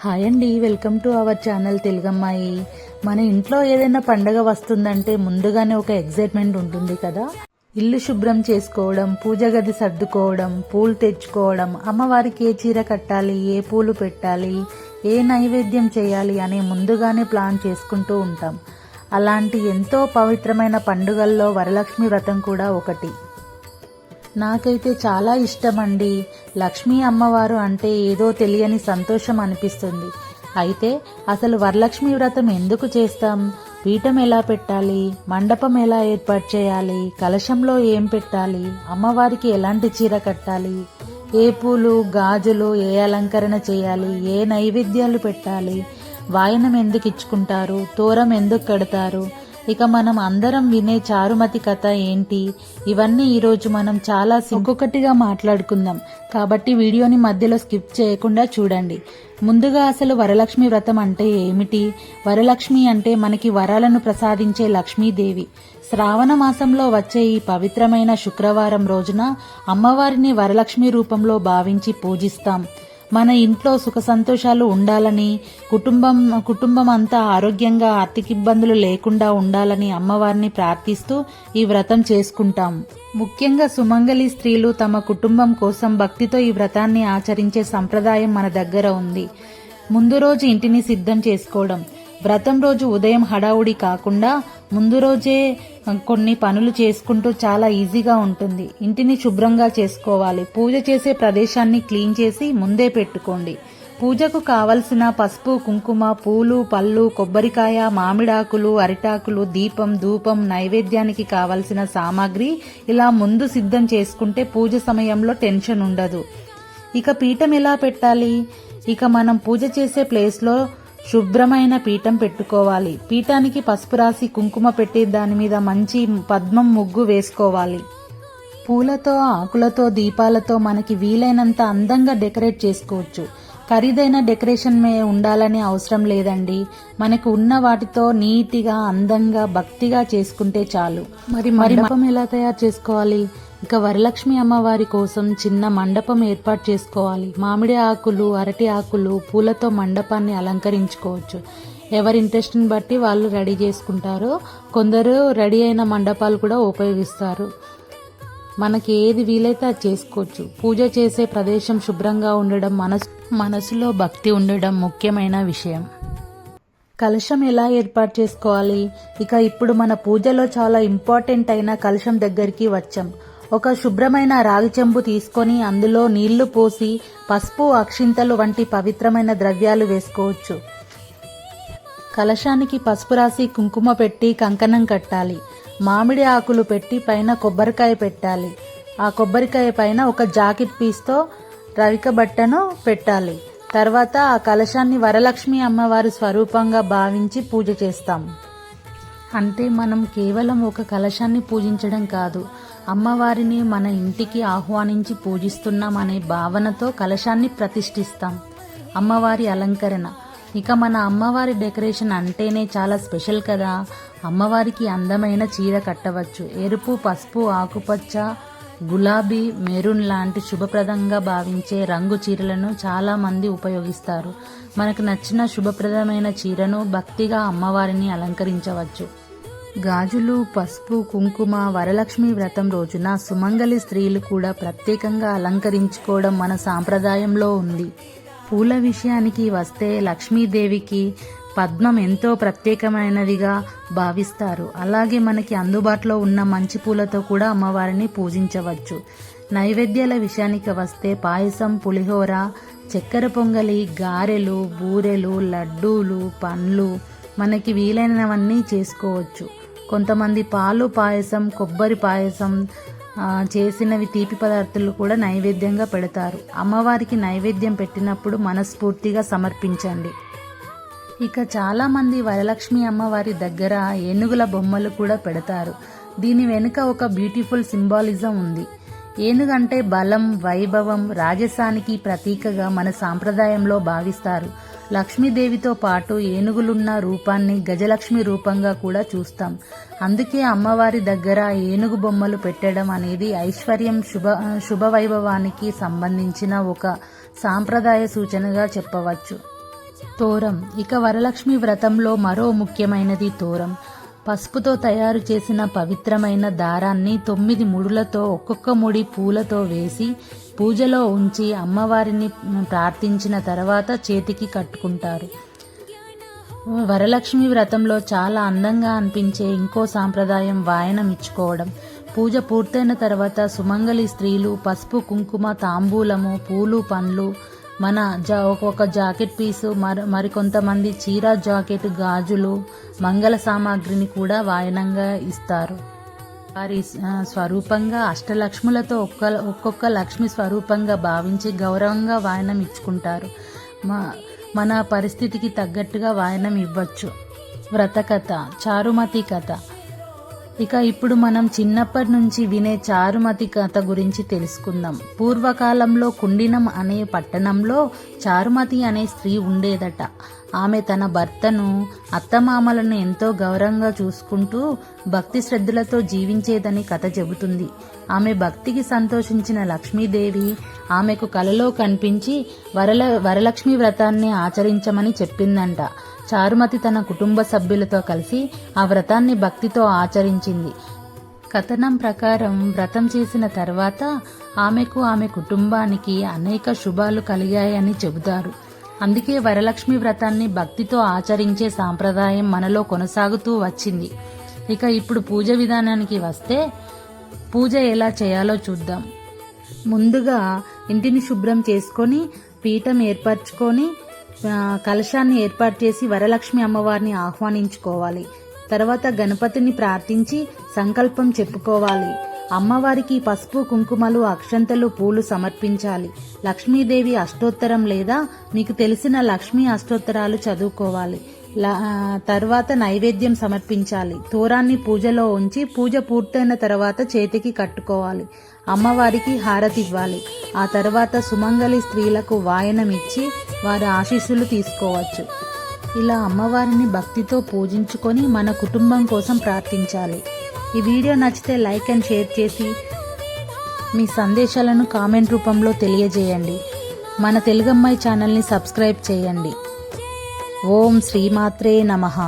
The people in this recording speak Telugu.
హాయ్ అండి, వెల్కమ్ టు అవర్ ఛానల్ తెలుగమ్మాయి. మన ఇంట్లో ఏదైనా పండగ వస్తుందంటే ముందుగానే ఒక ఎగ్జైట్మెంట్ ఉంటుంది కదా. ఇల్లు శుభ్రం చేసుకోవడం, పూజ గది సర్దుకోవడం, పూలు తెచ్చుకోవడం, అమ్మవారికి ఏ చీర కట్టాలి, ఏ పూలు పెట్టాలి, ఏ నైవేద్యం చేయాలి అని ముందుగానే ప్లాన్ చేసుకుంటూ ఉంటాం. అలాంటి ఎంతో పవిత్రమైన పండుగల్లో వరలక్ష్మి వ్రతం కూడా ఒకటి. నాకైతే చాలా ఇష్టమండి. లక్ష్మీ అమ్మవారు అంటే ఏదో తెలియని సంతోషం అనిపిస్తుంది. అయితే అసలు వరలక్ష్మి వ్రతం ఎందుకు చేస్తాం? పీఠం ఎలా పెట్టాలి, మండపం ఎలా ఏర్పాటు చేయాలి, కలశంలో ఏం పెట్టాలి, అమ్మవారికి ఎలాంటి చీర కట్టాలి, ఏ పూలు గాజులు ఏ అలంకరణ చేయాలి, ఏ నైవేద్యాలు పెట్టాలి, వాయనం ఎందుకు ఇచ్చుకుంటారు, తోరం ఎందుకు కడతారు, ఇక మనం అందరం వినే చారుమతి కథ ఏంటి, ఇవన్నీ ఈరోజు మనం చాలా ఒక్కొక్కటిగా మాట్లాడుకుందాం. కాబట్టి వీడియోని మధ్యలో స్కిప్ చేయకుండా చూడండి. ముందుగా అసలు వరలక్ష్మి వ్రతం అంటే ఏమిటి? వరలక్ష్మి అంటే మనకి వరాలను ప్రసాదించే లక్ష్మీదేవి. శ్రావణ మాసంలో వచ్చే ఈ పవిత్రమైన శుక్రవారం రోజున అమ్మవారిని వరలక్ష్మి రూపంలో భావించి పూజిస్తాం. మన ఇంట్లో సుఖ సంతోషాలు ఉండాలని, కుటుంబం అంతా ఆరోగ్యంగా ఆర్థిక ఇబ్బందులు లేకుండా ఉండాలని అమ్మవారిని ప్రార్థిస్తూ ఈ వ్రతం చేసుకుంటాం. ముఖ్యంగా సుమంగళి స్త్రీలు తమ కుటుంబం కోసం భక్తితో ఈ వ్రతాన్ని ఆచరించే సంప్రదాయం మన దగ్గర ఉంది. ముందు రోజు ఇంటిని సిద్ధం చేసుకోవడం. వ్రతం రోజు ఉదయం హడావుడి కాకుండా ముందు రోజే కొన్ని పనులు చేసుకుంటూ చాలా ఈజీగా ఉంటుంది. ఇంటిని శుభ్రంగా చేసుకోవాలి. పూజ చేసే ప్రదేశాన్ని క్లీన్ చేసి ముందే పెట్టుకోండి. పూజకు కావలసిన పసుపు, కుంకుమ, పూలు, పళ్ళు, కొబ్బరికాయ, మామిడాకులు, అరిటాకులు, దీపం, ధూపం, నైవేద్యానికి కావలసిన సామాగ్రి ఇలా ముందు సిద్ధం చేసుకుంటే పూజ సమయంలో టెన్షన్ ఉండదు. ఇక పీఠం ఎలా పెట్టాలి? ఇక మనం పూజ చేసే ప్లేస్లో శుభ్రమైన పీఠం పెట్టుకోవాలి. పీఠానికి పసుపు రాసి కుంకుమ పెట్టి దాని మీద మంచి పద్మం ముగ్గు వేసుకోవాలి. పూలతో, ఆకులతో, దీపాలతో మనకి వీలైనంత అందంగా డెకరేట్ చేసుకోవచ్చు. ఖరీదైన డెకరేషన్ ఉండాలని అవసరం లేదండి. మనకు ఉన్న వాటితో నీట్గా, అందంగా, భక్తిగా చేసుకుంటే చాలు. మరి మండపం ఎలా తయారు చేసుకోవాలి? ఇక వరలక్ష్మి అమ్మవారి కోసం చిన్న మండపం ఏర్పాటు చేసుకోవాలి. మామిడి ఆకులు, అరటి ఆకులు, పూలతో మండపాన్ని అలంకరించుకోవచ్చు. ఎవరి ఇంట్రెస్ట్ని బట్టి వాళ్ళు రెడీ చేసుకుంటారు. కొందరు రెడీ అయిన మండపాలు కూడా ఉపయోగిస్తారు. మనకి ఏది వీలైతే అది చేసుకోవచ్చు. పూజ చేసే ప్రదేశం శుభ్రంగా ఉండడం, మనసులో భక్తి ఉండడం ముఖ్యమైన విషయం. కలశం ఎలా ఏర్పాటు చేసుకోవాలి? ఇక ఇప్పుడు మన పూజలో చాలా ఇంపార్టెంట్ అయిన కలశం దగ్గరికి వచ్చాం. ఒక శుభ్రమైన రాగి చెంబు తీసుకొని అందులో నీళ్లు పోసి పసుపు, అక్షింతలు వంటి పవిత్రమైన ద్రవ్యాలు వేసుకోవచ్చు. కలశానికి పసుపు రాసి కుంకుమ పెట్టి కంకణం కట్టాలి. మామిడి ఆకులు పెట్టి పైన కొబ్బరికాయ పెట్టాలి. ఆ కొబ్బరికాయ పైన ఒక జాకెట్ పీస్తో రవిక బట్టను పెట్టాలి. తర్వాత ఆ కలశాన్ని వరలక్ష్మి అమ్మవారి స్వరూపంగా భావించి పూజ చేస్తాం. అంటే మనం కేవలం ఒక కలశాన్ని పూజించడం కాదు, అమ్మవారిని మన ఇంటికి ఆహ్వానించి పూజిస్తున్నాం అనే భావనతో కలశాన్ని ప్రతిష్ఠిస్తాం. అమ్మవారి అలంకరణ. ఇక మన అమ్మవారి డెకరేషన్ అంటేనే చాలా స్పెషల్ కదా. అమ్మవారికి అందమైన చీర కట్టవచ్చు. ఎరుపు, పసుపు, ఆకుపచ్చ, గులాబీ, మెరూన్ లాంటి శుభప్రదంగా భావించే రంగు చీరలను చాలా మంది ఉపయోగిస్తారు. మనకు నచ్చిన శుభప్రదమైన చీరను భక్తిగా అమ్మవారిని అలంకరించవచ్చు. గాజులు, పసుపు, కుంకుమ వరలక్ష్మి వ్రతం రోజున సుమంగళి స్త్రీలు కూడా ప్రత్యేకంగా అలంకరించుకోవడం మన సాంప్రదాయంలో ఉంది. పూల విషయానికి వస్తే లక్ష్మీదేవికి పద్మం ఎంతో ప్రత్యేకమైనదిగా భావిస్తారు. అలాగే మనకి అందుబాటులో ఉన్న మంచి పూలతో కూడా అమ్మవారిని పూజించవచ్చు. నైవేద్యాల విషయానికి వస్తే పాయసం, పులిహోర, చక్కెర పొంగలి, గారెలు, బూరెలు, లడ్డూలు, పండ్లు మనకి వీలైనవన్నీ చేసుకోవచ్చు. కొంతమంది పాలు పాయసం, కొబ్బరి పాయసం చేసినవి తీపి పదార్థాలు కూడా నైవేద్యంగా పెడతారు. అమ్మవారికి నైవేద్యం పెట్టినప్పుడు మనస్ఫూర్తిగా సమర్పించండి. ఇక చాలా మంది వరలక్ష్మి అమ్మవారి దగ్గర ఏనుగుల బొమ్మలు కూడా పెడతారు. దీని వెనుక ఒక బ్యూటిఫుల్ సింబాలిజం ఉంది. ఏనుగంటే బలం, వైభవం, రాజసానికి ప్రతీకగా మన సాంప్రదాయంలో భావిస్తారు. లక్ష్మీదేవితో పాటు ఏనుగులున్న రూపాన్ని గజలక్ష్మి రూపంగా కూడా చూస్తాం. అందుకే అమ్మవారి దగ్గర ఏనుగు బొమ్మలు పెట్టడం అనేది ఐశ్వర్యం, శుభవైభవానికి సంబంధించిన ఒక సాంప్రదాయ సూచనగా చెప్పవచ్చు. తోరం. ఇక వరలక్ష్మి వ్రతంలో మరో ముఖ్యమైనది తోరం. పసుపుతో తయారు చేసిన పవిత్రమైన దారాన్ని 9 ముడులతో ఒక్కొక్క ముడి పూలతో వేసి పూజలో ఉంచి అమ్మవారిని ప్రార్థించిన తర్వాత చేతికి కట్టుకుంటారు. వరలక్ష్మి వ్రతంలో చాలా అందంగా అనిపించే ఇంకో సాంప్రదాయం వాయనం ఇచ్చుకోవడం. పూజ పూర్తయిన తర్వాత సుమంగళి స్త్రీలు పసుపు, కుంకుమ, తాంబూలము, పూలు, పండ్లు, మన ఒక జాకెట్ పీసు, మరికొంతమంది చీర, జాకెట్, గాజులు, మంగళ సామాగ్రిని కూడా వాయనంగా ఇస్తారు. వారి స్వరూపంగా అష్టలక్ష్ములతో ఒక్కొక్క లక్ష్మి స్వరూపంగా భావించి గౌరవంగా వాయనం ఇచ్చుకుంటారు. మన పరిస్థితికి తగ్గట్టుగా వాయనం ఇవ్వచ్చు. వ్రతకథ, చారుమతి కథ. ఇక ఇప్పుడు మనం చిన్నప్పటి నుంచి వినే చారుమతి కథ గురించి తెలుసుకుందాం. పూర్వకాలంలో కుండినం అనే పట్టణంలో చారుమతి అనే స్త్రీ ఉండేదట. ఆమె తన భర్తను, అత్తమామలను ఎంతో గౌరవంగా చూసుకుంటూ భక్తి శ్రద్ధలతో జీవించేదని కథ చెబుతుంది. ఆమె భక్తికి సంతోషించిన లక్ష్మీదేవి ఆమెకు కలలో కనిపించి వరలక్ష్మి వ్రతాన్ని ఆచరించమని చెప్పిందంట. చారుమతి తన కుటుంబ సభ్యులతో కలిసి ఆ వ్రతాన్ని భక్తితో ఆచరించింది. కథనం ప్రకారం వ్రతం చేసిన తర్వాత ఆమెకు, ఆమె కుటుంబానికి అనేక శుభాలు కలిగాయని చెబుతారు. అందుకే వరలక్ష్మి వ్రతాన్ని భక్తితో ఆచరించే సాంప్రదాయం మనలో కొనసాగుతూ వచ్చింది. ఇక ఇప్పుడు పూజ విధానానికి వస్తే పూజ ఎలా చేయాలో చూద్దాం. ముందుగా ఇంటిని శుభ్రం చేసుకొని పీఠం ఏర్పరచుకొని కలశాన్ని ఏర్పాటు చేసి వరలక్ష్మి అమ్మవారిని ఆహ్వానించుకోవాలి. తర్వాత గణపతిని ప్రార్థించి సంకల్పం చెప్పుకోవాలి. అమ్మవారికి పసుపు, కుంకుమలు, అక్షంతలు, పూలు సమర్పించాలి. లక్ష్మీదేవి అష్టోత్తరం లేదా మీకు తెలిసిన లక్ష్మీ అష్టోత్తరాలు చదువుకోవాలి. తర్వాత నైవేద్యం సమర్పించాలి. తోరాన్ని పూజలో ఉంచి పూజ పూర్తయిన తర్వాత చేతికి కట్టుకోవాలి. అమ్మవారికి హారతి ఇవ్వాలి. ఆ తర్వాత సుమంగళి స్త్రీలకు వాయనం ఇచ్చి వారి ఆశీస్సులు తీసుకోవచ్చు. ఇలా అమ్మవారిని భక్తితో పూజించుకొని మన కుటుంబం కోసం ప్రార్థించాలి. ఈ వీడియో నచ్చితే లైక్ అండ్ షేర్ చేసి మీ సందేశాలను కామెంట్ రూపంలో తెలియజేయండి. మన తెలుగమ్మాయి ఛానల్ని సబ్స్క్రైబ్ చేయండి. ఓం శ్రీమాత్రే నమః.